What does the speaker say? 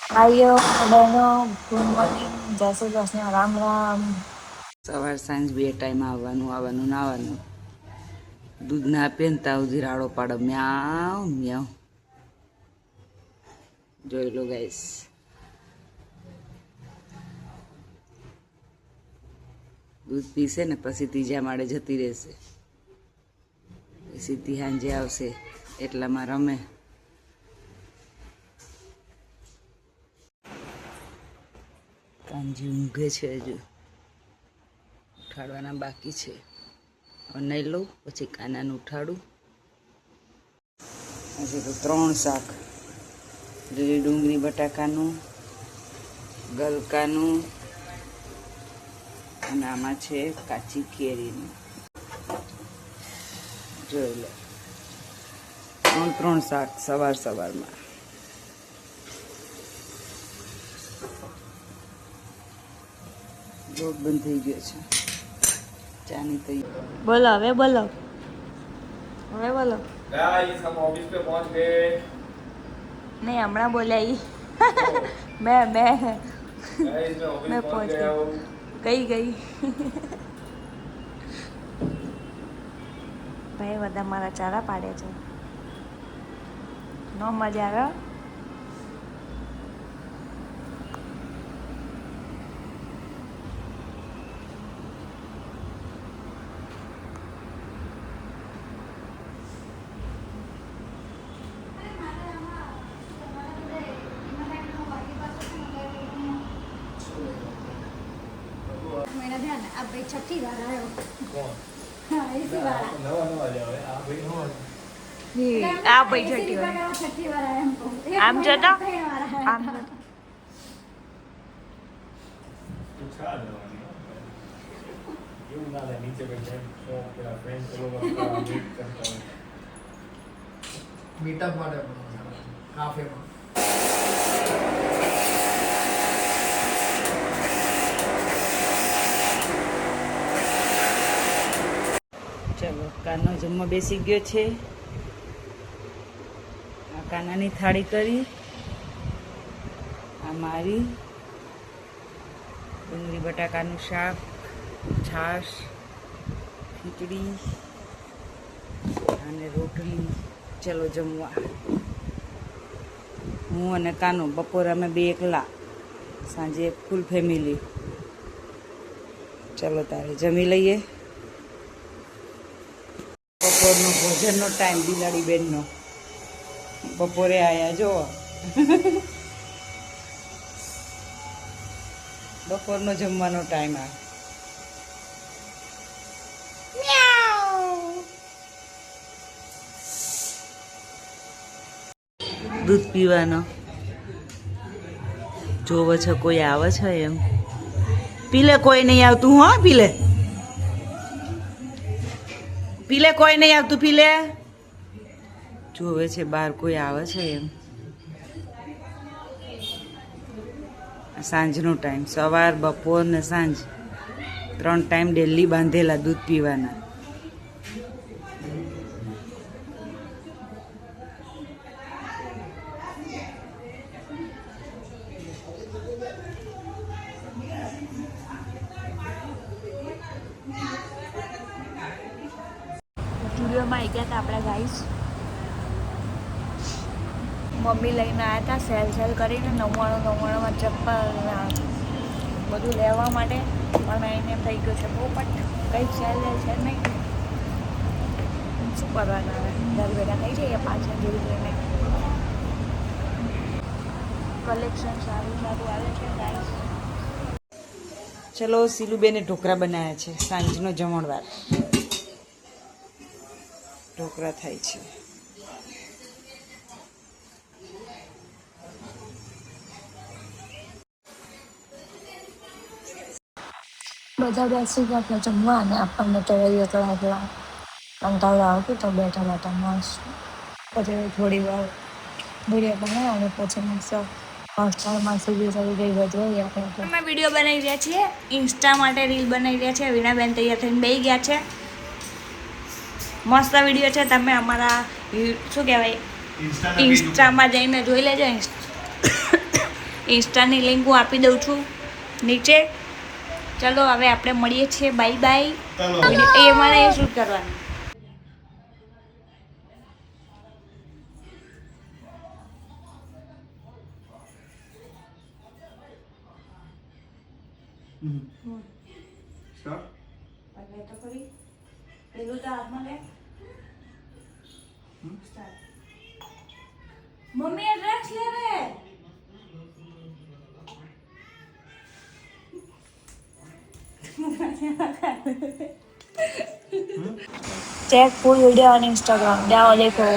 ભાઈઓ બહેનો good morning, જય શ્રી કૃષ્ણ, રામ રામ. સવાર સાંજ બે ટાઈમ આવવાનું નાવાનું. દૂધ ના આપીએ ને ત્યાં સુધી રાડો પાડો, મ્યાવ મ્યાવ. જોઈ લો ગાઈસ. દૂધ પીશે ને પછી ત્રીજા માળે જતી રહેશે, સીધી સાંજે આવશે, એટલામાં રમે. કાંજી ઊંઘે છે, હજુ ઉઠાડવાના બાકી છે. હવે નહીં લઉં, પછી કાનાને ઉઠાડું. હજી તો 3 શાક, લીલી ડુંગળી બટાકાનું, ગલકાનું, અને આમાં છે કાચી કેરીનું. જોઈ લો, 3 શાક સવારમાં. લોટ બંધ થઈ ગયો છે, ચાની તૈયાર. બોલો હવે બોલો. गाइस हम ऑफिस पे पहुंच गए। નહીં, હમણાં બોલ્યા ઈ. મેં गाइस मैं ऑफिस पहुंच गया हूं। ગઈ. ભાઈ બધા મારા ચારા પાડે છે. નો મજા આવે. मेरा ध्यान है अब भाई छठी बार आयो कौन हाँ इसी बार नवा जावे आ भाई हो આ ભાઈ છઠ્ઠી વાર छठी बार आया हमको આમ જતો આમ જતો. पूछा देवानी એવું ના લે નીચે બેઠા તો પેલા ફ્રેન્ડ લોકો મીટ કરતા હોય મીટઅપ માટે કાફેમાં. ચલો, કાનો જમવા બેસી ગયો છે. આ કાનાની થાળી કરી, આ મારી ડુંગળી બટાકાનું શાક, છાશ, ખીચડી અને રોટલી. ચલો જમવા. હું અને કાનો બપોરે અમે 2 એકલા, સાંજે ફૂલ ફેમિલી. ચલો તારે જમી લઈએ. બપોરનો ભોજનનો ટાઈમ બિલાડી બેનનો. બપોરે આયા જો. બપોરનો જમવાનો ટાઈમ આ. દૂધ પીવાનો જોવે છે, કોઈ આવે છે એમ. પીલે, કોઈ નહીં આવતું. હો પીલે, કોઈ નહીં આવતું. પીલે જોવે છે બહાર કોઈ આવે છે એમ. સાંજનો ટાઈમ, સવાર બપોર ને સાંજ 3 ટાઈમ ડેલી બાંધેલા દૂધ પીવાના. સ્ટુડિયોમાં આવી ગયા હતા આપણે ગાઈસ. મમ્મી લઈને આવ્યા હતા સેલ કરીને 99 ચપ્પલ બધું લેવા માટે, પણ એને થઈ ગયું છે બહુ. પણ કંઈક સેલ છે નહીં, શું કરવાના હવે. ઘર ભેગા થઈ જઈએ પાછળ જોઈ જોઈને. કલેક્શન સારું આવે છે ગાઈસ. ચલો, સિલુબેને ઢોકળા બનાવ્યા છે. સાંજનો જમણવાર ઢોકળા થાય છે. બધા બેસી ગયા આપણે જમવા, અને આપણને તો થોડા કંટાળો આવતું તો બેઠા મસ્ત. પછી થોડી વાર વિડીયો બનાવ્યો અને પછી મસ્ત હોસ્ટેલમાં સુધી ગઈ બધું આપણે. અમે વિડીયો બનાવી રહ્યા છીએ, ઇન્સ્ટા માટે રીલ બનાવી રહ્યા છીએ. વીણાબેન તૈયાર થઈને બેસી ગયા છે. મસ્ત વિડીયો છે, તમે અમારા શું કહેવાય ઇન્સ્ટામાં જઈને જોઈ લેજો. ઇન્સ્ટાની લિંક હું આપી દઉં છું નીચે. ચલો હવે આપણે મળીએ છીએ. Bye bye. એ મારે એ શૂટ કરવાનું. Stop. પેલું તો હાથમાં લે. મમ્મી એ ડ્રેસ લેવે. Check full video on Instagram, जाओ देखो.